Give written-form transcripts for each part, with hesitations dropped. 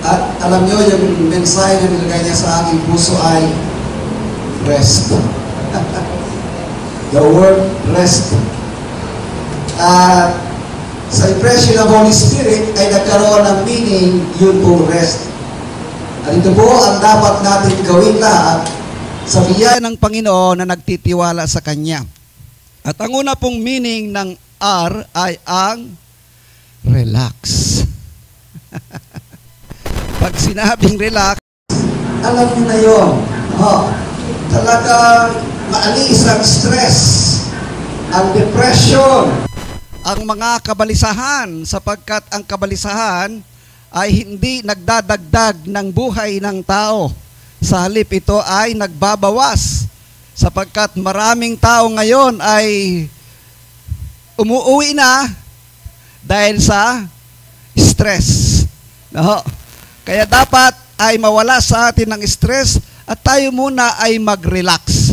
At alam nyo, yung mensahe na nilagay niya sa aking puso ay rest. The word rest. At sa impression ng Holy Spirit ay nagkaroon ng meaning yun pong rest. At ito po ang dapat natin gawin lahat sa biyaya ng Panginoon na nagtitiwala sa Kanya. At ang una pong meaning ng R ay ang relax. Pag sinabing relax, alam niyo na yun. Talagang maalis ang stress, ang depression, ang mga kabalisahan, sapagkat ang kabalisahan ay hindi nagdadagdag ng buhay ng tao. Sa halip ito ay nagbabawas, sapagkat maraming tao ngayon ay umuwi na dahil sa stress. No? Kaya dapat ay mawala sa atin ng stress at tayo muna ay mag-relax.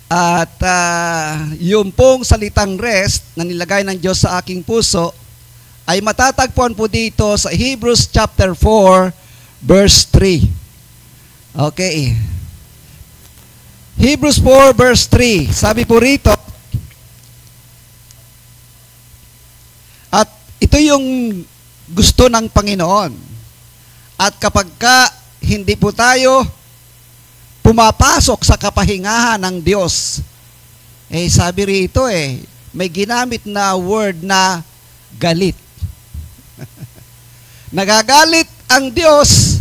At yung pong salitang rest na nilagay ng Diyos sa aking puso ay matatagpuan po dito sa Hebrews chapter 4 verse 3. Okay. Hebrews 4 verse 3. Sabi po rito, at ito yung gusto ng Panginoon. At kapag hindi po tayo pumapasok sa kapahingahan ng Diyos, sabi rito may ginamit na word na galit. Nagagalit ang Diyos,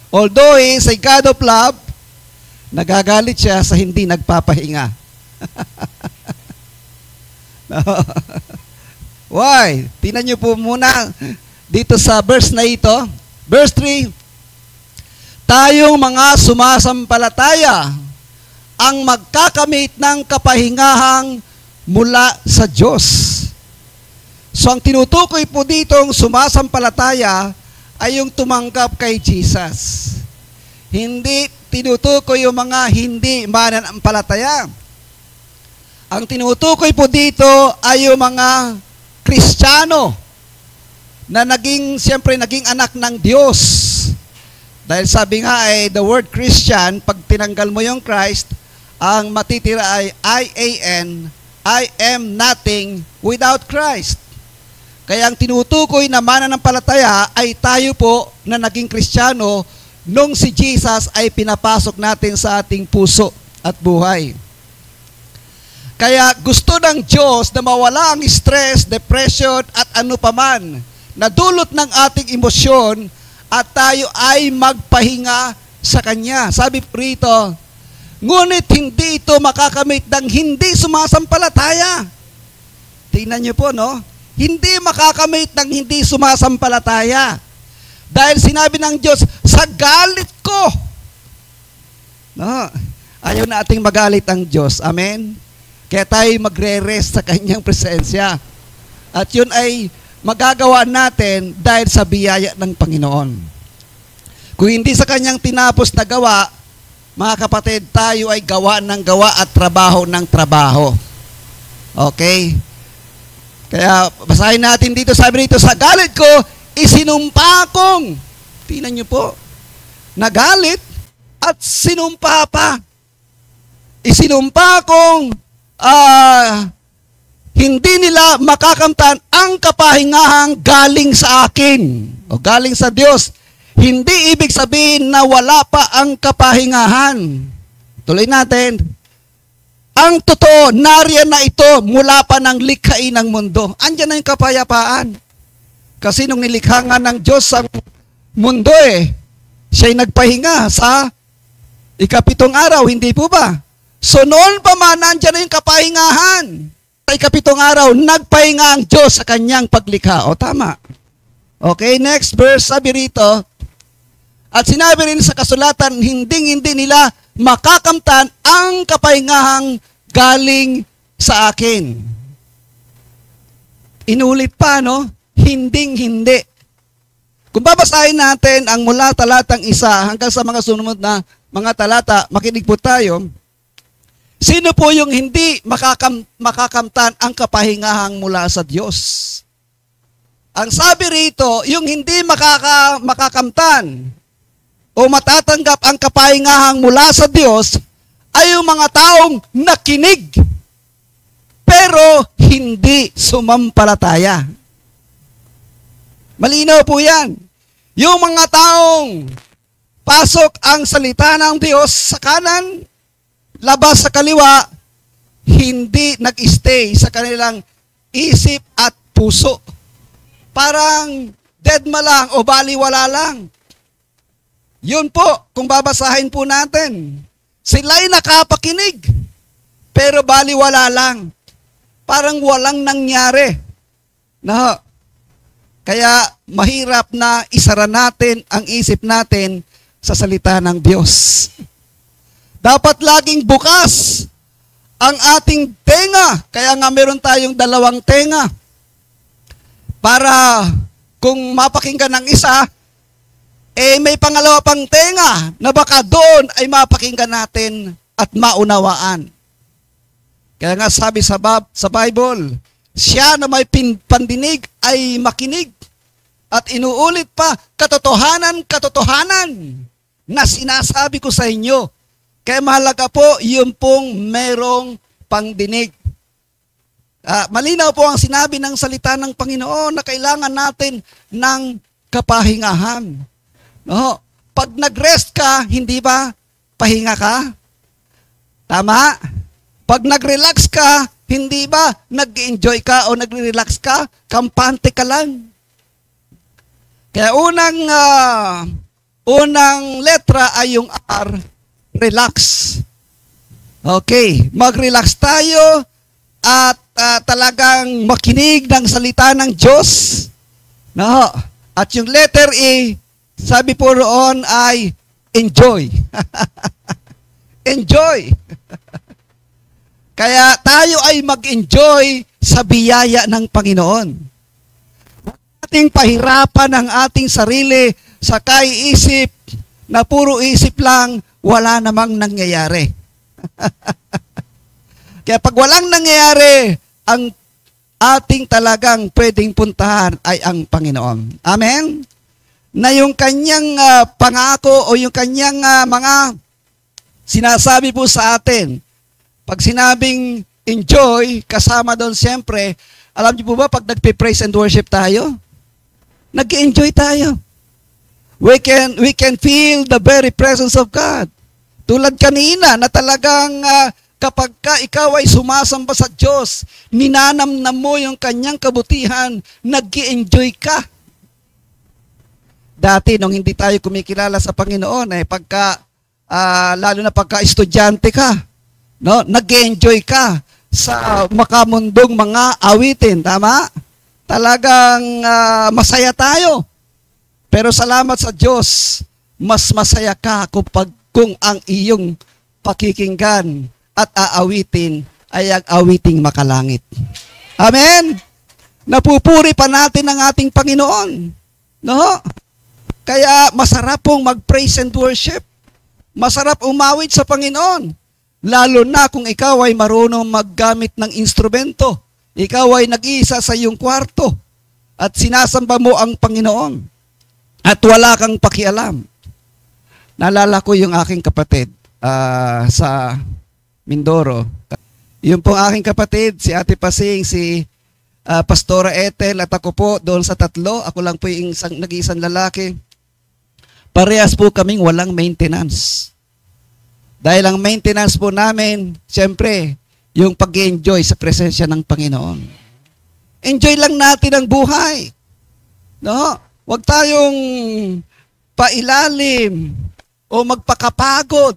although He is a God of love, nagagalit siya sa hindi nagpapahinga. No. Why? Tingnan niyo po muna dito sa verse na ito. Verse 3, tayong mga sumasampalataya ang magkakamit ng kapahingahang mula sa Diyos. So ang tinutukoy po ditong sumasampalataya ay yung tumanggap kay Jesus. Hindi tinutukoy yung mga hindi mananampalataya. Ang tinutukoy po dito ay yung mga Kristiyano na siyempre naging anak ng Diyos. Dahil sabi nga the word Christian, pag tinanggal mo yung Christ, ang matitira ay I-A-N, I am nothing without Christ. Kaya ang tinutukoy na mananampalataya ay tayo po na naging Kristiyano nung si Jesus ay pinapasok natin sa ating puso at buhay. Kaya gusto ng Diyos na mawala ang stress, depression at ano paman na dulot ng ating emosyon at tayo ay magpahinga sa Kanya. Sabi rito, ngunit hindi ito makakamit ng hindi sumasampalataya. Tingnan niyo po, no? Hindi makakamit ng hindi sumasampalataya. Dahil sinabi ng Diyos, sa galit ko. No? Ayaw nating magalit ang Diyos. Amen? Kaya tayo magre-rest sa Kanyang presensya. At yun ay magagawa natin dahil sa biyaya ng Panginoon. Kung hindi sa Kanyang tinapos na gawa, mga kapatid, tayo ay gawa ng gawa at trabaho ng trabaho. Okay? Kaya basahin natin dito, sabi rito, sa galit ko, isinumpa kong. Tingnan niyo po, nagalit at sinumpa pa. Isinumpa kong hindi nila makakamtan ang kapahingahang galing sa akin o galing sa Diyos. Hindi ibig sabihin na wala pa ang kapahingahan. Tuloy natin. Ang totoo, nariyan na ito mula pa ng likhain ng mundo. Andiyan na yung kapayapaan. Kasi nung nilikha nga ng Diyos ang mundo siya'y nagpahinga sa ikapitong araw, hindi po ba? So noon pa man, nandiyan na yung kapahingahan. Sa ikapitong araw, nagpahinga ang Diyos sa Kanyang paglikha. O tama. Okay, next verse, sabi rito, at sinabi rin sa kasulatan, hindi nila makakamtan ang kapahingahang galing sa akin. Inulit pa, no? Hindi. Kung babasahin natin ang mula talatang 1 hanggang sa mga sumunod na mga talata, makinig po tayo. Sino po yung hindi makakamtan ang kapahingahang mula sa Diyos? Ang sabi rito, yung hindi makakamtan o matatanggap ang kapahingahang mula sa Diyos ay yung mga taong nakinig pero hindi sumampalataya. Malinaw po yan. Yung mga taong pasok ang salita ng Diyos sa kanan, labas sa kaliwa, hindi nag-stay sa kanilang isip at puso. Parang deadma lang o baliwala lang. Yun po, kung babasahin po natin. Sila'y nakapakinig, pero baliwala lang. Parang walang nangyari. No? Kaya mahirap na isara natin ang isip natin sa salita ng Diyos. Dapat laging bukas ang ating tenga. Kaya nga meron tayong dalawang tenga. Para kung mapakinggan ng isa, may pangalawa pang tenga na baka doon ay mapakinggan natin at maunawaan. Kaya nga sabi sa Bible, siya na may pandinig ay makinig. At inuulit pa, katotohanan na sinasabi ko sa inyo. Kaya mahalaga po, yun pong merong pangdinig. Malinaw po ang sinabi ng salita ng Panginoon na kailangan natin ng kapahingahan. No? Pag nag-rest ka, hindi ba pahinga ka? Tama? Pag nag-relax ka, hindi ba nag-enjoy ka o nag-relax ka? Kampante ka lang. Kaya unang letra ay yung R, relax. Okay, mag-relax tayo at talagang makinig ng salita ng Diyos. No? At yung letter E, sabi po roon ay enjoy. Enjoy. Kaya tayo ay mag-enjoy sa biyaya ng Panginoon. Ating pahirapan ang ating sarili sa kaiisip na puro isip lang, wala namang nangyayari. Kaya pag walang nangyayari, ang ating talagang pwedeng puntahan ay ang Panginoon. Amen? Na yung kanyang pangako o yung kanyang mga sinasabi po sa atin, pag sinabing enjoy, kasama doon siyempre, alam niyo po ba pag nagpe-praise and worship tayo, nag-enjoy tayo. We can feel the very presence of God. Tulad kanina na talagang kapag ikaw ay sumasamba sa Diyos, ninanamnam mo yung kanyang kabutihan, nag-enjoy ka. Dati, nung hindi tayo kumikilala sa Panginoon, lalo na pagka estudyante ka, no? Nag-enjoy ka sa makamundong mga awitin, tama? Talagang masaya tayo. Pero salamat sa Diyos, mas masaya ka kung ang iyong pakikinggan at aawitin ay ang awiting makalangit. Amen? Napupuri pa natin ang ating Panginoon. No? Kaya masarap pong mag-praise and worship. Masarap umawit sa Panginoon. Lalo na kung ikaw ay marunong maggamit ng instrumento. Ikaw ay nag-iisa sa iyong kwarto at sinasamba mo ang Panginoon at wala kang pakialam. Naalala ko yung aking kapatid sa Mindoro. Yung pong aking kapatid, si Ate Pasing, si Pastora Ethel at ako po doon sa tatlo. Ako lang po yung nag-iisang lalaki. Parehas po kaming walang maintenance. Dahil ang maintenance po namin, siyempre, yung pag-enjoy sa presensya ng Panginoon. Enjoy lang natin ang buhay. No? Huwag tayong pailalim o magpakapagod,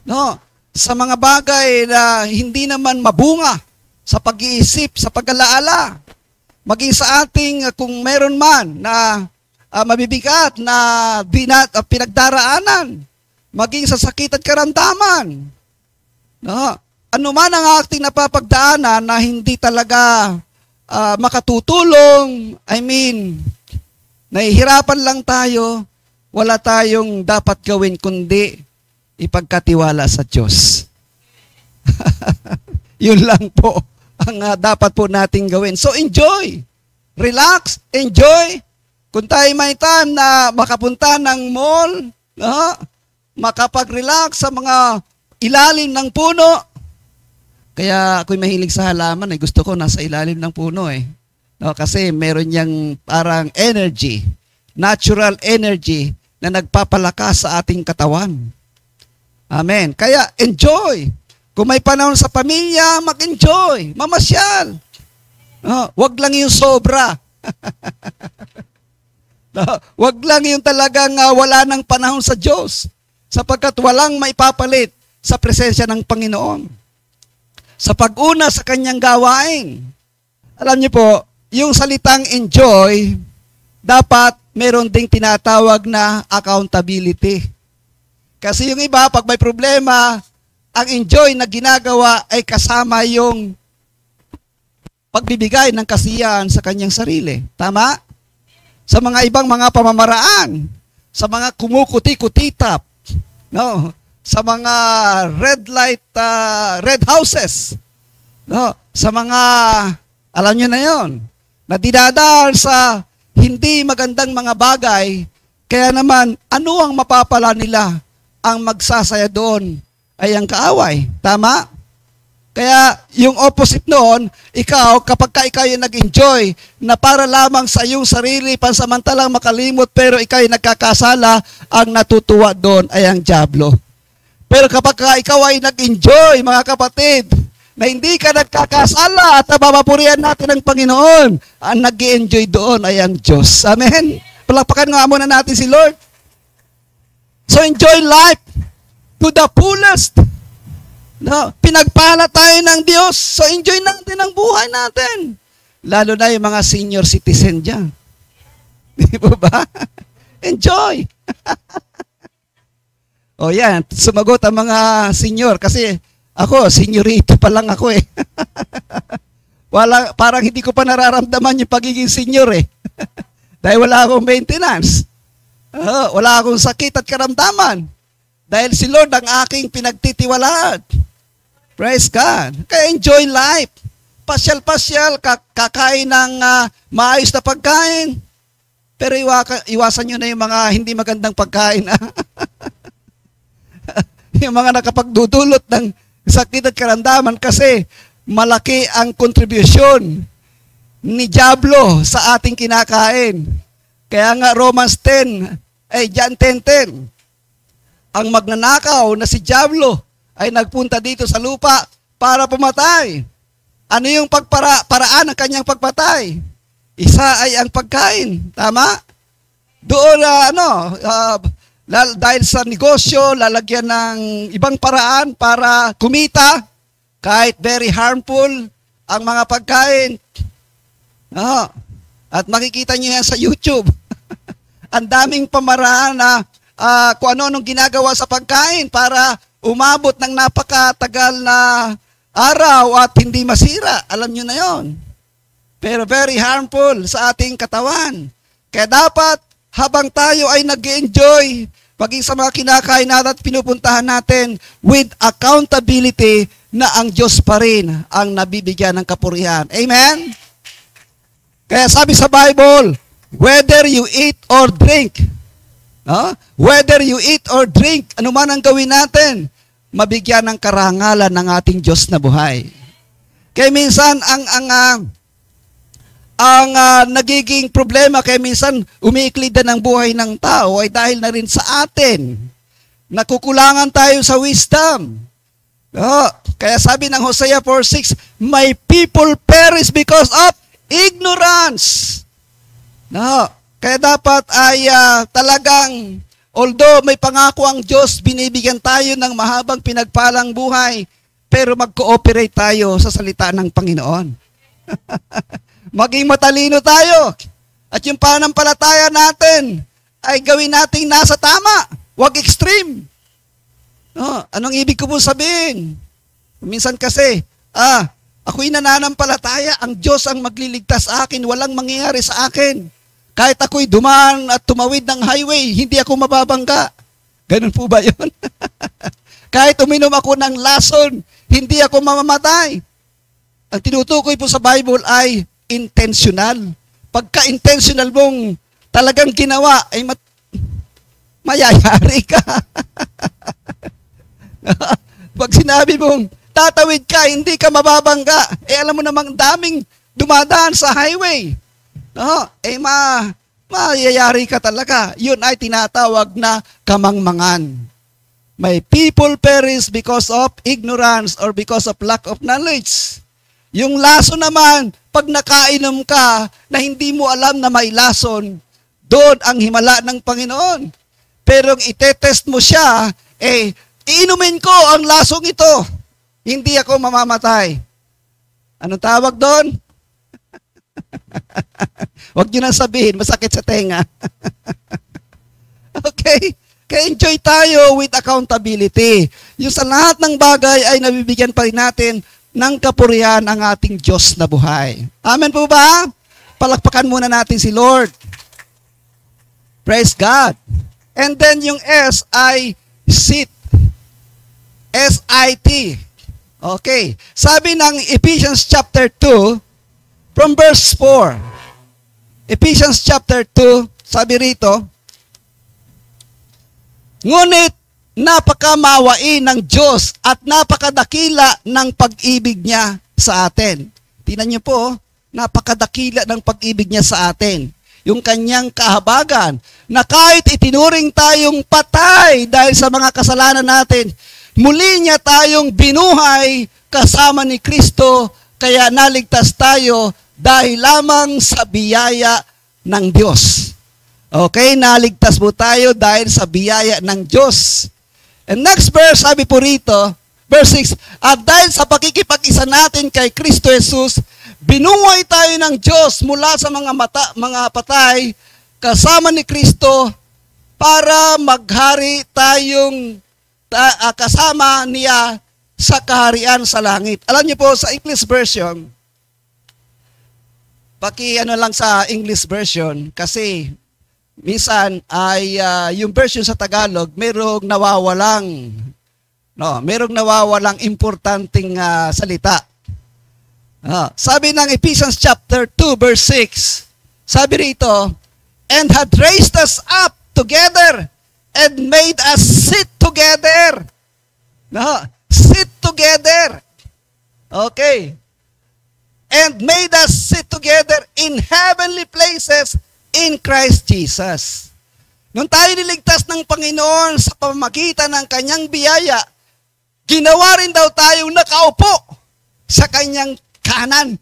no? Sa mga bagay na hindi naman mabunga sa pag-iisip, sa pag-alaala. Maging sa ating, kung meron man na mabibigat na pinagdaraanan, maging sa sakit at karamdaman. No? Ano man ang ating napapagdaanan na hindi talaga makatutulong, nahihirapan lang tayo, wala tayong dapat gawin kundi ipagkatiwala sa Diyos. Yun lang po ang dapat po nating gawin. So enjoy. relax, enjoy. Kung tayo may time na makapunta ng mall, no? Makapag-relax sa mga ilalim ng puno. Kaya ako'y mahilig sa halaman, gusto ko nasa ilalim ng puno eh. No, kasi meron niyang parang energy, natural energy na nagpapalakas sa ating katawan. Amen. Kaya enjoy. Kung may panahon sa pamilya, mag-enjoy, mamasyal. No, wag lang yung sobra. No, wag lang yung talagang wala ng panahon sa Diyos. Sapagkat walang maipapalit sa presensya ng Panginoon. Sa pag-una sa kanyang gawain. Alam niyo po, yung salitang enjoy, dapat meron ding tinatawag na accountability. Kasi yung iba, pag may problema, ang enjoy na ginagawa ay kasama yung pagbibigay ng kasiyahan sa kanyang sarili. Tama? Sa mga ibang mga pamamaraan, sa mga kumukuti-kutitap, no? Sa mga red houses, no? Sa mga, alam nyo na yon, na dinadaan sa hindi magandang mga bagay, kaya naman, ano ang mapapala nila? Ang magsasaya doon ay ang kaaway. Tama? Kaya yung opposite noon, ikaw, kapag ikaw yung nag-enjoy na para lamang sa iyong sarili, pansamantalang makalimot, pero ikaw yung nagkakasala, ang natutuwa doon ay ang dyablo. Pero kapag ikaw ay nag-enjoy, mga kapatid, na hindi ka nagkakasala at napapapurihan natin ang Panginoon, ang nag-enjoy doon ay ang Diyos. Amen? Palakpakan nga muna natin si Lord. So enjoy life to the fullest. No, pinagpala tayo ng Diyos, so enjoy natin ang buhay natin. Lalo na yung mga senior citizen dyan. Di ba? Enjoy. O yan, sumagot ang mga senior kasi ako, seniorito pa lang ako eh. Parang hindi ko pa nararamdaman yung pagiging senior eh. Dahil wala akong maintenance. Wala akong sakit at karamdaman. Dahil si Lord ang aking pinagtitiwalaan. Praise God. Kaya enjoy life. Pasyal-pasyal, kakain ng maayos na pagkain. Pero iwasan nyo na yung mga hindi magandang pagkain. Yung mga nakapagdudulot ng sakit at karamdaman kasi malaki ang kontribusyon ni Diablo sa ating kinakain. Kaya nga Romans 10, John 10:10, ang magnanakaw na si Diablo ay nagpunta dito sa lupa para pumatay. Ano yung paraan ng kanyang pagpatay? Isa ay ang pagkain. Tama? Doon, dahil sa negosyo, lalagyan ng ibang paraan para kumita, kahit very harmful ang mga pagkain. At makikita niyo yan sa YouTube. Ang daming pamaraan na kung ano-anong ginagawa sa pagkain para umabot ng napakatagal na araw at hindi masira. Alam nyo na yon. Pero very harmful sa ating katawan. Kaya dapat habang tayo ay nag-enjoy, maging sa mga kinakain natin at pinupuntahan natin with accountability na ang Diyos pa rin ang nabibigyan ng kapurihan. Amen? Kaya sabi sa Bible, whether you eat or drink, whether you eat or drink, ano man ang gawin natin, mabigyan ng karangalan ng ating Diyos na buhay. Kaya minsan, ang nagiging problema, kaya minsan umiiklida ng buhay ng tao ay dahil na rin sa atin. Nakukulangan tayo sa wisdom. Kaya sabi ng Hosea 4:6, my people perish because of ignorance. Kaya dapat ay talagang, although may pangako ang Diyos, binibigyan tayo ng mahabang pinagpalang buhay, pero mag-cooperate tayo sa salita ng Panginoon. Maging matalino tayo. At yung pananampalataya natin ay gawin nating nasa tama. Huwag extreme. Anong ibig ko po sabihin? Minsan kasi, ako'y nananampalataya, ang Diyos ang magliligtas sa akin, walang mangyayari sa akin. Kahit ako'y dumaan at tumawid ng highway, hindi ako mababangga. Ganun po ba yun? Kahit uminom ako ng lason, hindi ako mamamatay. Ang tinutukoy po sa Bible ay intentional. pagka-intentional mong talagang ginawa, ay mayayari ka. Pag sinabi mong tatawid ka, hindi ka mababangga, alam mo namang daming dumadaan sa highway. Mayayari ka talaga. Yun ay tinatawag na kamangmangan. May people perish because of ignorance or because of lack of knowledge. Yung lason naman, pag nakainom ka na hindi mo alam na may lason, doon ang himala ng Panginoon. Pero itetest mo siya, iinumin ko ang lasong ito. Hindi ako mamamatay. Anong tawag doon? Huwag nyo nang sabihin, masakit sa tenga. Okay? Kaya enjoy tayo with accountability. Yung sa lahat ng bagay ay nabibigyan pa rin natin ng kapurihan ang ating Diyos na buhay. Amen po ba? Palakpakan muna natin si Lord. Praise God. And then yung S ay sit. S-I-T. Okay. Sabi ng Ephesians chapter 2, from verse 4. Ephesians chapter 2, sabi rito, ngunit napakamawain ng Diyos at napakadakila ng pag-ibig niya sa atin. Tingnan niyo po, napakadakila ng pag-ibig niya sa atin. Yung kanyang kahabagan, na kahit itinuring tayong patay dahil sa mga kasalanan natin, muli niya tayong binuhay kasama ni Kristo, kaya naligtas tayo dahil lamang sa biyaya ng Diyos. Okay, naligtas po tayo dahil sa biyaya ng Diyos. And next verse, sabi po rito, verse 6, at dahil sa pakikipag-isa natin kay Kristo Jesus, binuhay tayo ng Diyos mula sa mga patay, kasama ni Kristo, para maghari tayong kasama niya sa kaharian sa langit. Alam niyo po, sa English version, lang sa English version, kasi minsan ay yung version sa Tagalog merong nawawalang importanteng salita. Sabi ng Ephesians chapter 2 verse 6, sabi rito, and had raised us up together and made us sit together. Sit together. Okay. And made us sit together in heavenly places in Christ Jesus. Nung tayo niligtas ng Panginoon sa pamamagitan ng kanyang biyaya, ginawa rin daw tayong nakaupo sa kanyang kanan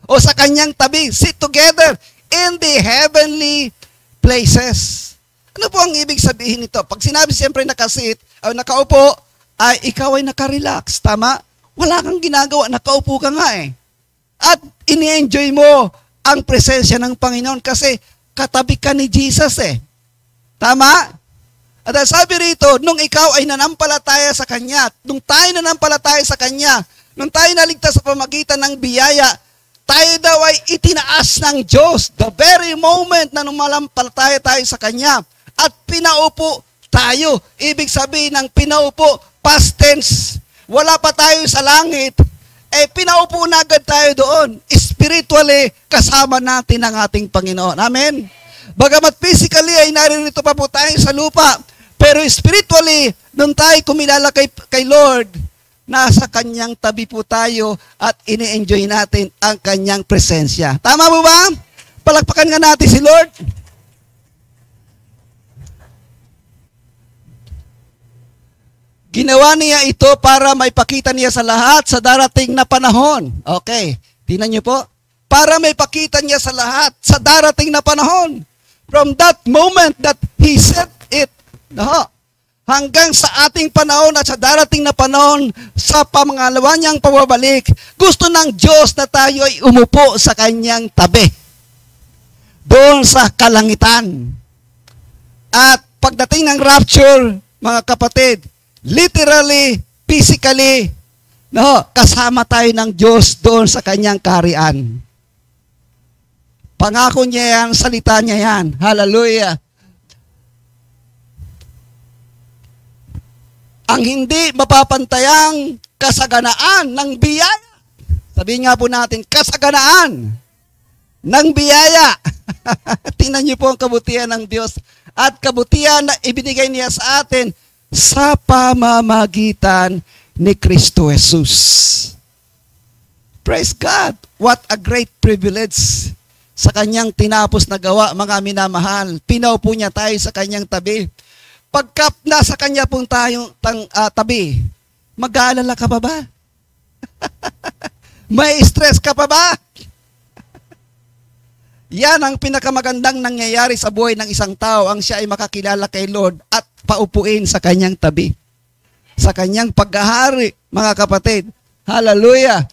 o sa kanyang tabi. Sit together in the heavenly places. Ano po ang ibig sabihin nito? Pag sinabi siyempre nakasit o nakaupo, ay ikaw ay nakarelax. Tama? Wala kang ginagawa, nakaupo ka nga eh. At ini-enjoy mo ang presensya ng Panginoon kasi katabi ka ni Jesus eh. Tama? At sabi rito, nung ikaw ay nanampalataya sa Kanya, nung tayo nanampalataya sa Kanya, nung tayo naligtas sa pamagitan ng biyaya, tayo daw ay itinaas ng Diyos the very moment na numalampalataya tayo sa Kanya at pinaupo tayo. Ibig sabihin ng pinaupo, past tense. Wala pa tayo sa langit, pinaupo na agad tayo doon. Spiritually, kasama natin ang ating Panginoon. Amen? Bagamat physically ay naririto pa po tayo sa lupa, pero spiritually, nung tayo kumilala kay Lord, nasa Kanyang tabi po tayo at ini-enjoy natin ang Kanyang presensya. Tama mo ba? Palakpakan nga natin si Lord. Ginawa niya ito para maipakita niya sa lahat sa darating na panahon. Okay, tingnan niyo po. Para maipakita niya sa lahat sa darating na panahon. From that moment that He said it, hanggang sa ating panahon at sa darating na panahon sa pamangalawa niyang pababalik, gusto ng Diyos na tayo ay umupo sa Kanyang tabi. Doon sa kalangitan. At pagdating ng rapture, mga kapatid, literally, physically, kasama tayo ng Diyos doon sa Kanyang kaharian. Pangako niya yan, salita niya yan. Hallelujah. Ang hindi mapapantayang kasaganaan ng biyaya. Sabihin nga po natin, kasaganaan ng biyaya. Tingnan niyo po ang kabutihan ng Diyos at kabutihan na ibinigay niya sa atin sa pamamagitan ni Kristo Jesus. Praise God! What a great privilege sa kanyang tinapos na gawa, mga minamahal. Pinaupo niya tayo sa kanyang tabi. Pagka nasa kanya pong tayong tabi, mag-aalala ka pa ba? May stress ka pa ba? Yan ang pinakamagandang nangyayari sa buhay ng isang tao, ang siya ay makakilala kay Lord at paupuin sa kanyang tabi. Sa kanyang paghahari, mga kapatid. Hallelujah!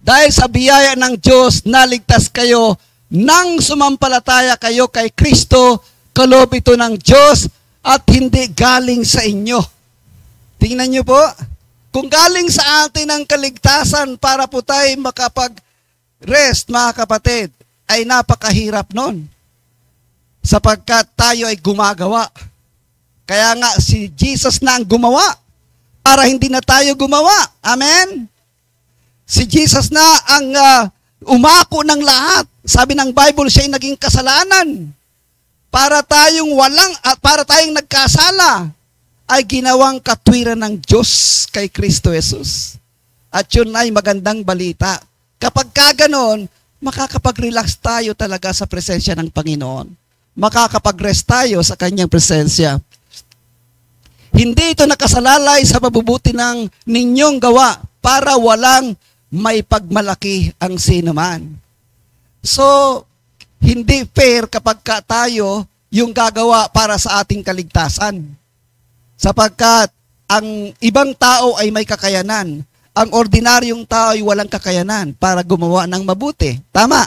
Dahil sa biyaya ng Diyos, naligtas kayo nang sumampalataya kayo kay Kristo, kaloob ito ng Diyos at hindi galing sa inyo. Tingnan niyo po, kung galing sa atin ang kaligtasan para po tayo makapag-rest, mga kapatid, ay napakahirap nun. Sapagkat tayo ay gumagawa. Kaya nga si Jesus na ang gumawa para hindi na tayo gumawa. Amen? Si Jesus na ang umako ng lahat. Sabi ng Bible, siya ay naging kasalanan. Para tayong nagkasala, ay ginawang katwiran ng Diyos kay Kristo Jesus. At yun ay magandang balita. Kapag kaganon, makakapag-relax tayo talaga sa presensya ng Panginoon. Makakapag-rest tayo sa kanyang presensya. Hindi ito nakasalalay sa mabubuti ng ninyong gawa para walang may pagmalaki ang sinuman. So, hindi fair kapag tayo yung gagawa para sa ating kaligtasan. Sapagkat ang ibang tao ay may kakayanan. Ang ordinaryong tao ay walang kakayanan para gumawa ng mabuti. Tama.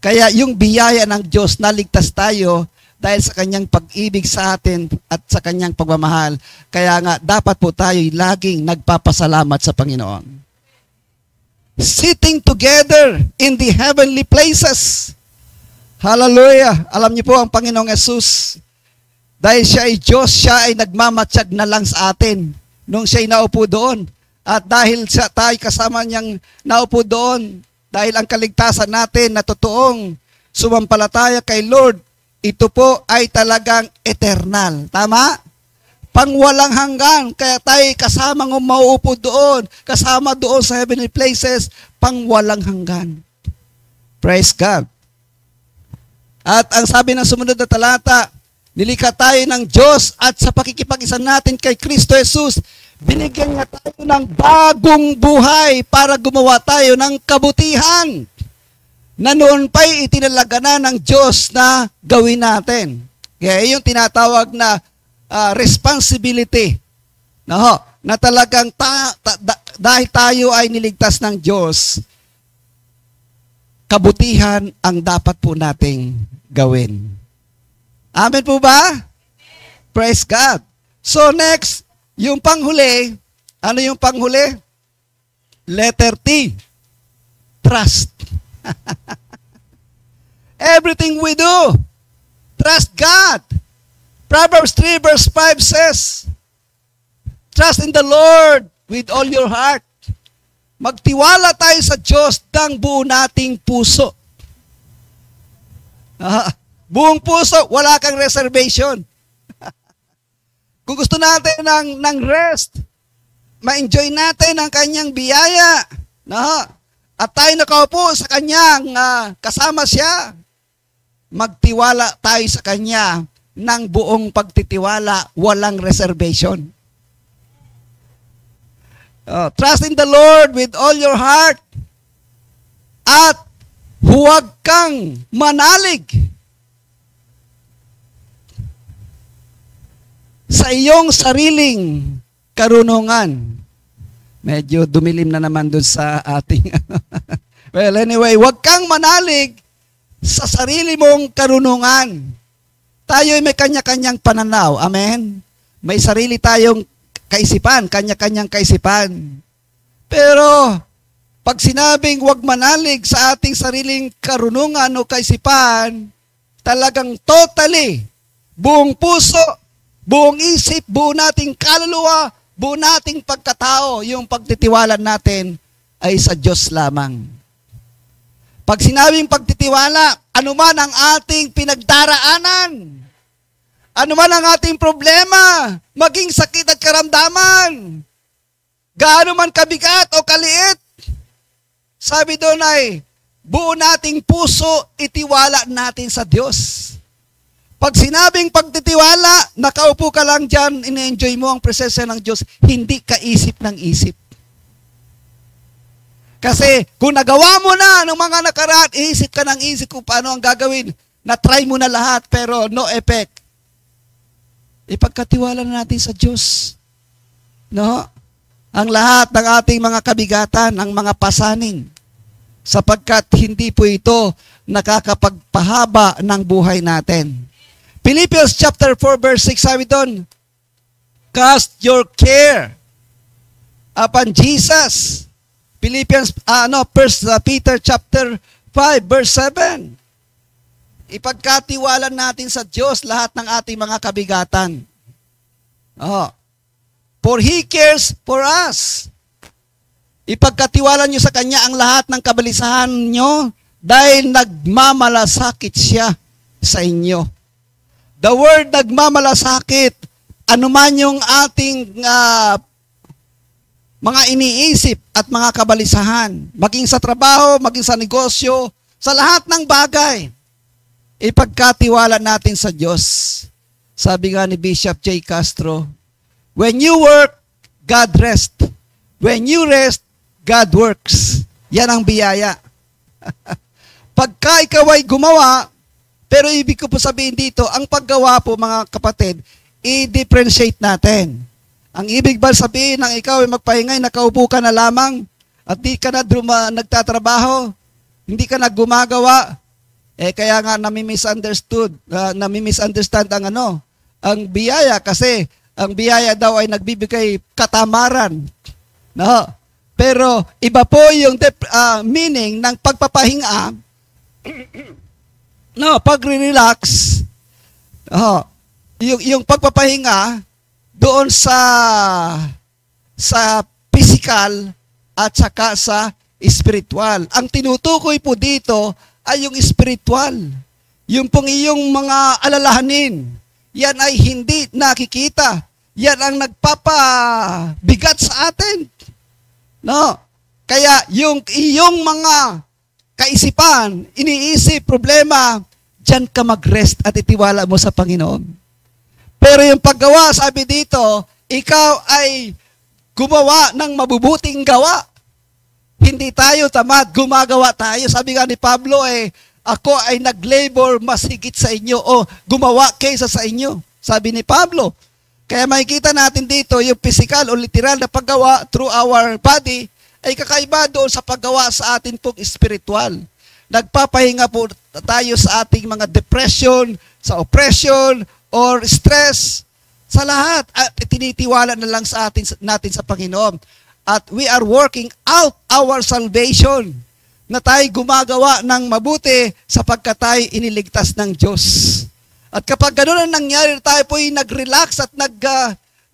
Kaya yung biyaya ng Diyos, naligtas tayo dahil sa kanyang pag-ibig sa atin at sa kanyang pagmamahal. Kaya nga, dapat po tayo laging nagpapasalamat sa Panginoon. Sitting together in the heavenly places. Hallelujah! Alam niyo po ang Panginoong Jesus, dahil siya ay Diyos, siya ay nagmamatsyag na lang sa atin nung siya ay naupo doon. At dahil tayo kasama niyang naupo doon, dahil ang kaligtasan natin na totoong sumampalataya kay Lord, ito po ay talagang eternal. Tama? Pangwalang hanggan. Kaya tayo kasama ng mauupo doon, kasama doon sa heavenly places, pangwalang hanggan. Praise God. At ang sabi ng sumunod na talata, nilikha tayo ng Diyos at sa pakikipag-isa natin kay Kristo Jesus, binigyan niya tayo ng bagong buhay para gumawa tayo ng kabutihan na noon pa'y itinalaga na ng Diyos na gawin natin. Kaya yung tinatawag na responsibility. Na talagang dahil tayo ay niligtas ng Diyos, kabutihan ang dapat po nating gawin. Amen po ba? Praise God. So next, yung panghuli, ano yung panghuli? Letter T. Trust. Everything we do, trust God. Proverbs 3 verse 5 says, trust in the Lord with all your heart. Magtiwala tayo sa Diyos ng buo nating puso. Buong puso, wala kang reservation. Kung gusto natin ng rest, ma-enjoy natin ang kanyang biyaya, at tayo nakaupo sa kanyang kasama siya, magtiwala tayo sa kanya ng buong pagtitiwala, walang reservation. Trust in the Lord with all your heart at huwag kang manalig sa iyong sariling karunungan. Medyo dumilim na naman doon sa ating well, anyway, huwag kang manalig sa sarili mong karunungan. Tayo ay may kanya-kanyang pananaw. Amen? May sarili tayong kaisipan, kanya-kanyang kaisipan. Pero, pag sinabing huwag manalig sa ating sariling karunungan o kaisipan, talagang totally, buong puso, buong isip, buo nating kaluluwa, buo nating pagkatao, yung pagtitiwala natin ay sa Diyos lamang. Pag sinabing pagtitiwala, anuman ang ating pinagdaraanan, anuman ang ating problema, maging sakit at karamdaman, gaano man kabigat o kaliit, sabi doon ay, buo nating puso, itiwala natin sa Diyos. Pag sinabing pagtitiwala, nakaupo ka lang dyan, ine-enjoy mo ang presensya ng Diyos, hindi ka isip ng isip. Kasi kung nagawa mo na ng mga nakaraan, isip ka ng isip kung paano ang gagawin. Na-try mo na lahat pero no effect. Ipagkatiwala na natin sa Diyos. No? Ang lahat ng ating mga kabigatan, ang mga pasanin. Sapagkat hindi po ito nakakapagpahaba ng buhay natin. Philippians chapter 4 verse 6 sabi doon, cast your care upon Jesus. Philippians, 1 Peter chapter 5 verse 7. Ipagkatiwala natin sa Diyos lahat ng ating mga kabigatan. For He cares for us. Ipagkatiwala nyo sa Kanya ang lahat ng kabalisahan nyo dahil nagmamalasakit siya sa inyo. The word nagmamalasakit, anuman yung ating mga iniisip at mga kabalisahan, maging sa trabaho, maging sa negosyo, sa lahat ng bagay, ipagkatiwala natin sa Diyos. Sabi nga ni Bishop J. Castro, when you work, God rest. When you rest, God works. Yan ang biyaya. Pagka ikaw ay gumawa, pero ibig ko po sabihin dito, ang paggawa po mga kapatid, i-differentiate natin. Ang ibig ba sabihin ng ikaw ay magpahingay, nakaupo ka na lamang at di ka na nagtatrabaho, hindi ka na gumagawa, kaya nga nami-misunderstand ang biyaya kasi ang biyaya daw ay nagbibigay katamaran. No? Pero iba po yung meaning ng pagpapahinga, no, pagre-relax, yung pagpapahinga doon sa physical at saka sa spiritual. Ang tinutukoy po dito ay yung spiritual. Yung pong iyong mga alalahanin, yan ay hindi nakikita. Yan ang nagpapabigat sa atin. No? Kaya yung iyong mga kaisipan, iniisip, problema, dyan ka mag-rest at itiwala mo sa Panginoon. Pero yung paggawa, sabi dito, ikaw ay gumawa ng mabubuting gawa. Hindi tayo tamad, gumagawa tayo. Sabi nga ni Pablo, ako ay nag-labor mas higit sa inyo o gumawa kaysa sa inyo. Sabi ni Pablo. Kaya makikita natin dito yung physical o literal na paggawa through our body ay kakaiba doon sa paggawa sa atin pong spiritual. Nagpapahinga po tayo sa ating mga depression, sa oppression, or stress, sa lahat. At tinitiwala na lang sa natin sa Panginoon. At we are working out our salvation na tayo gumagawa ng mabuti sapagkat tayo iniligtas ng Diyos. At kapag ganoon ang nangyari, tayo po ay nag-relax at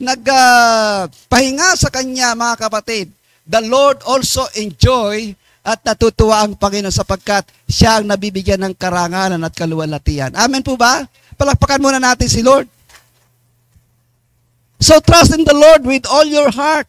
nagpahinga sa Kanya, mga kapatid. The Lord also enjoy at natutuwa ang Panginoon sapagkat siya ang nabibigyan ng karangalan at kaluwalhatian. Amen po ba? Palakpakan muna natin si Lord. So trust in the Lord with all your heart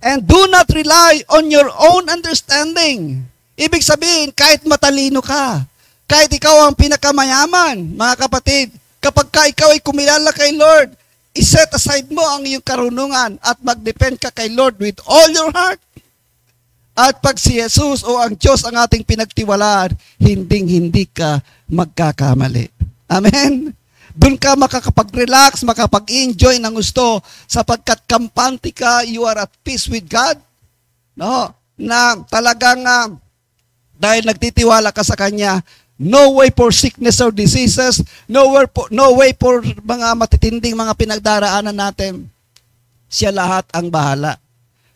and do not rely on your own understanding. Ibig sabihin, kahit matalino ka, kahit ikaw ang pinakamayaman, mga kapatid, kapag ikaw ay kumilala kay Lord, iset aside mo ang iyong karunungan at mag-depend ka kay Lord with all your heart. At pag si Jesus o ang Diyos ang ating pinagtiwalaan, hindi ka magkakamali. Amen? Doon ka makakapag-relax, makapag-enjoy ng gusto sapagkat kampante ka, you are at peace with God. No? Na talagang dahil nagtitiwala ka sa Kanya, no way for sickness or diseases, no way for mga matitinding mga pinagdaraanan natin. Siya lahat ang bahala.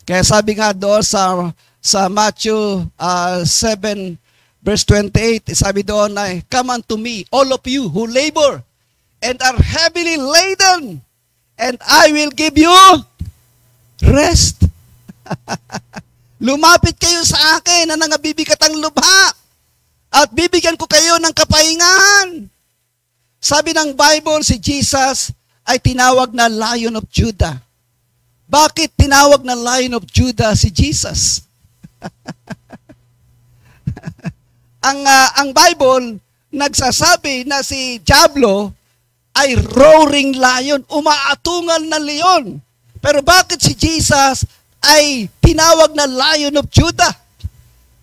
Kaya sabi nga doon sa Matthew 7 verse 28, sabi doon ay, come unto me, all of you who labor and are heavily laden, and I will give you rest. Lumapit kayo sa akin na nangabibigat ang lubha At bibigyan ko kayo ng kapahingahan. Sabi ng Bible, si Jesus ay tinawag na Lion of Judah. Bakit tinawag na Lion of Judah si Jesus? Ang Bible nagsasabi na si Diablo ay roaring lion, umaatungal na leon. Pero bakit si Jesus ay tinawag na Lion of Judah?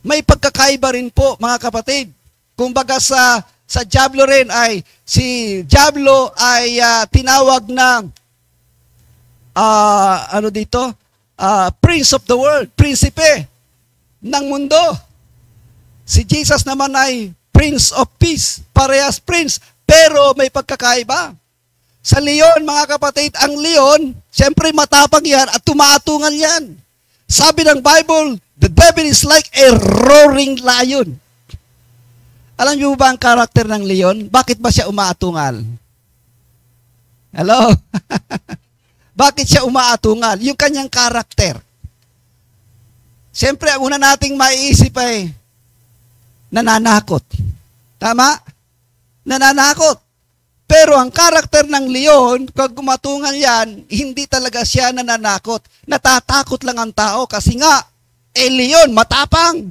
May pagkakaiba rin po, mga kapatid. Kumbaga sa Diablo rin ay, si Diablo ay tinawag na, Prince of the world, prinsipe ng mundo. Si Jesus naman ay Prince of Peace, parehas prince, pero may pagkakaiba. Sa leon, mga kapatid, ang leon, siyempre matapang yan at tumaatungan yan. Sabi ng Bible, the devil is like a roaring lion. Alam niyo ba ang karakter ng leon? Bakit ba siya umaatungal? Hello? Bakit siya umaatungal? Yung kanyang karakter. Siyempre, ang una nating maiisip ay nananakot. Tama? Nananakot. Pero ang karakter ng leon, pag gumatungan yan, hindi talaga siya nananakot. Natatakot lang ang tao kasi nga, leon, matapang.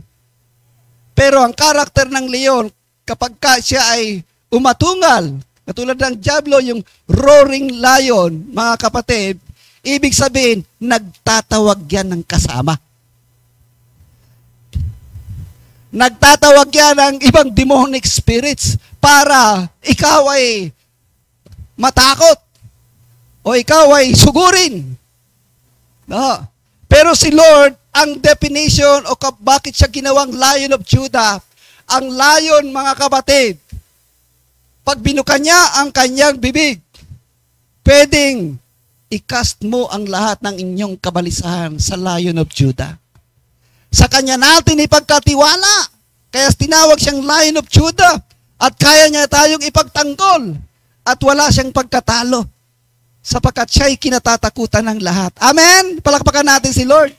Pero ang karakter ng leon, kapag siya ay umatungal, katulad ng Diablo, yung roaring lion, mga kapatid, ibig sabihin, nagtatawag yan ng kasama. Nagtatawag yan ng ibang demonic spirits para ikaw ay matakot o ikaw ay sugurin. No. Pero si Lord, ang definition o bakit siya ginawang Lion of Judah, ang lion, mga kapatid, pag binuka niya ang kanyang bibig, pwedeng i-cast mo ang lahat ng inyong kabalisahan sa Lion of Judah. Sa kanya natin ipagkatiwala. Kaya tinawag siyang Lion of Judah. At kaya niya tayong ipagtanggol. At wala siyang pagkatalo. Sapagkat siya'y kinatatakutan ng lahat. Amen? Palakpakan natin si Lord.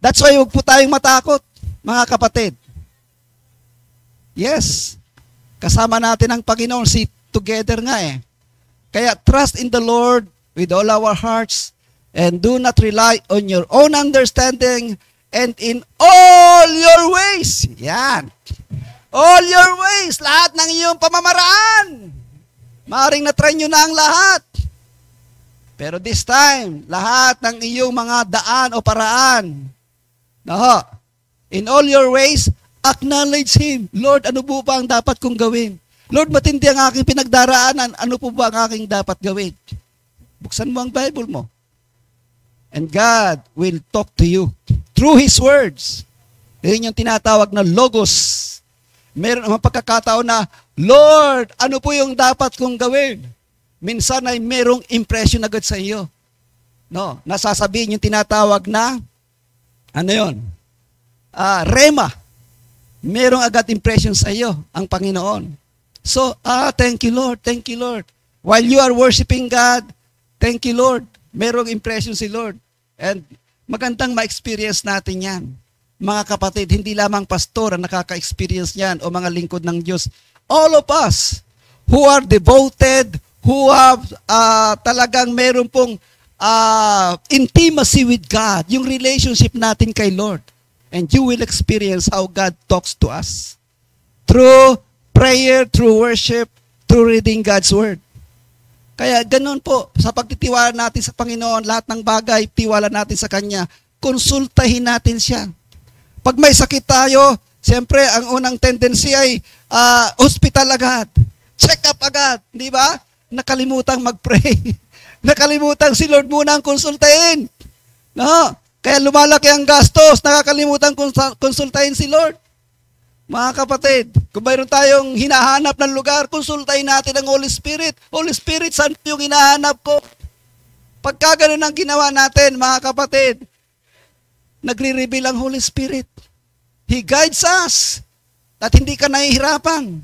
That's why huwag po tayong matakot, mga kapatid. Yes. Kasama natin ang Panginoon. Together nga eh. Kaya trust in the Lord with all our hearts. And do not rely on your own understanding, and in all your ways. Yan. All your ways. Lahat ng iyong pamamaraan. Maaring na-try nyo na ang lahat. Pero this time, lahat ng iyong mga daan o paraan. In all your ways, acknowledge Him. Lord, ano po ba ang dapat kong gawin? Lord, matindi ang aking pinagdaraanan. Ano po ba ang aking dapat gawin? Buksan mo ang Bible mo. And God will talk to you through His words. Yun yung tinatawag na logos. Meron naman pagkakataon na, Lord, ano po yung dapat kong gawin? Minsan ay merong impression agad sa iyo. No, nasasabihin yung tinatawag na, rema. Merong agad impression sa iyo ang Panginoon. So, thank you Lord, thank you Lord. While you are worshiping God, thank you Lord. Merong impression si Lord. And magandang ma-experience natin yan. Mga kapatid, hindi lamang pastor ang nakaka-experience yan o mga lingkod ng Diyos. All of us who are devoted, who have talagang meron pong intimacy with God, yung relationship natin kay Lord. And you will experience how God talks to us. Through prayer, through worship, through reading God's Word. Kaya ganun po, sa pagtitiwala natin sa Panginoon, lahat ng bagay, tiwala natin sa Kanya, konsultahin natin siya. Pag may sakit tayo, siyempre, ang unang tendency ay hospital agad. Check up agad, di ba? Nakalimutang mag-pray. Nakalimutan si Lord muna ang konsultahin. No? Kaya lumalaki ang gastos, nakakalimutan konsultahin si Lord. Mga kapatid, kung mayroon tayong hinahanap ng lugar, konsultahin natin ang Holy Spirit. Holy Spirit, saan yung hinahanap ko? Pagka ganun ang ginawa natin, mga kapatid, nagre-reveal ang Holy Spirit. He guides us. At hindi ka nahihirapan.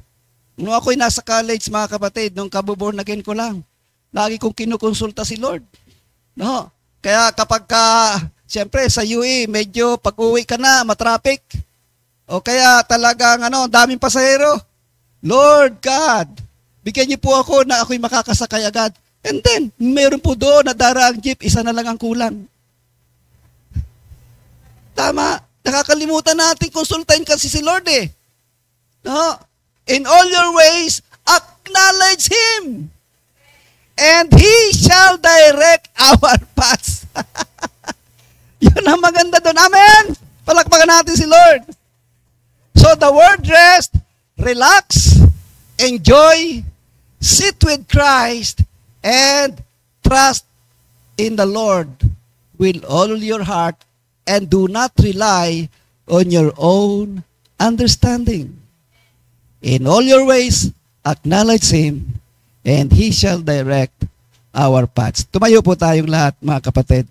Nung ako'y nasa college, mga kapatid, nung kabuborn again ko lang, lagi kong kinukonsulta si Lord. No? Kaya kapag siyempre sa UE, medyo pag-uwi ka na, matraffic. O kaya talagang daming pasahero. Lord God, bigyan niyo po ako na ako'y makakasakay agad. And then, meron po doon na daraang jeep, isa na lang ang kulang. Tama. Nakakalimutan natin konsultahin kasi si Lord eh. No? In all your ways, acknowledge Him. And He shall direct our paths. Yun ang maganda doon. Amen? Palakpakan natin si Lord. So the word rest, relax, enjoy, sit with Christ, and trust in the Lord with all your heart, and do not rely on your own understanding. In all your ways, acknowledge Him, and He shall direct our paths. Tumayo po tayong lahat, mga kapatid.